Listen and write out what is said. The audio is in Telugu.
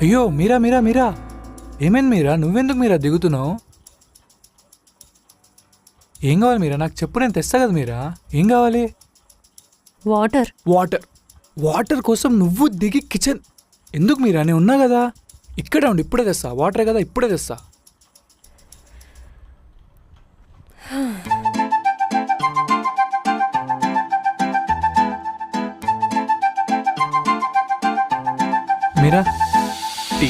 అయ్యో మీరా మీరా మీరా, ఏమైంది మీరా? నువ్వెందుకు మీరా దిగుతున్నావు? ఏం కావాలి మీరా? నాకు చెప్పు, నేను తెస్తా కదా మీరా. ఏం కావాలి? వాటర్. వాటర్. వాటర్ కోసం నువ్వు దిగి కిచెన్ ఎందుకు మీరా? నేను ఉన్నా కదా, ఇక్కడే ఉండి ఇప్పుడే తెస్తా. వాటర్ కదా, ఇప్పుడే తెస్తా. మీరా టీ.